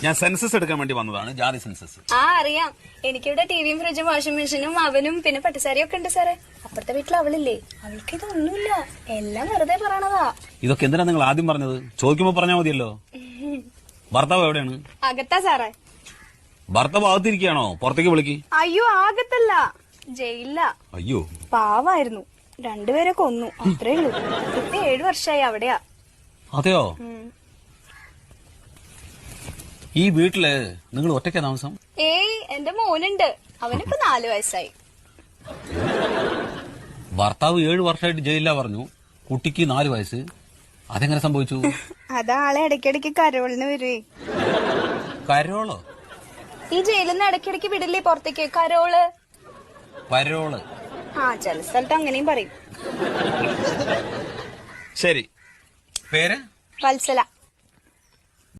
ഞാൻ സെൻസസ് എടുക്കാൻ വേണ്ടി വന്നതാണ്, ജാതി സെൻസസ്. ആ അറിയാം. എനിക്കിവിടെ ടിവിയും ഫ്രിഡ്ജും വാഷിംഗ് മെഷീനും അവനും പിന്നെ പട്ടുസാരിയും ഒക്കെ ഉണ്ട് സാറേ. അപ്പുറത്തെ വീട്ടിൽ അവളില്ലേ, അവൾക്ക് ഇതൊന്നുമില്ല, എല്ലാം വെറുതെ പറയണതാ. ഇതൊക്കെ എന്തിനാ നിങ്ങൾ ആദ്യം പറഞ്ഞത്? ചോദിക്കുമ്പോ പറഞ്ഞാൽ മതിയല്ലോ. ഭർത്താവ് എവിടെയാണ്? അകത്താ സാറേ. ഭർത്താവ് അകത്തിരിക്കുകയാണോ? പുറത്തേക്ക് വിളിക്ക്. അയ്യോ ആകത്തല്ല, ജയിലില്ല. അയ്യോ പാവായിരുന്നു, രണ്ടുപേരെ കൊന്നു, അത്രേ ഉള്ളൂ. ഇപ്പൊ 7 വർഷമായി അവിടെയാ. അതെയോ? ഈ വീട്ടില് നിങ്ങൾ ഒറ്റയ്ക്കാ താമസം? ഏയ് എന്റെ മോനുണ്ട്, അവനിപ്പോ 4 വയസ്സായി. ഭർത്താവ് 7 വർഷമായിട്ട് ജയിലിലാ പറഞ്ഞു, കുട്ടിക്ക് 4 വയസ്സ്. അതെങ്ങനെ സംഭവിച്ചു? അതാളെ ഇടയ്ക്കിടയ്ക്ക് കരോളിന് വരുവേ. കരോളോ? ഈ ജയിലിൽ നിന്ന് ഇടയ്ക്കിടയ്ക്ക് വിടില്ലേ പുറത്തേക്ക്, കരോള്. പരോള്? ആ ചില സ്ഥലത്ത് അങ്ങനെയും പറയും. ശരി, പേര്? വത്സല.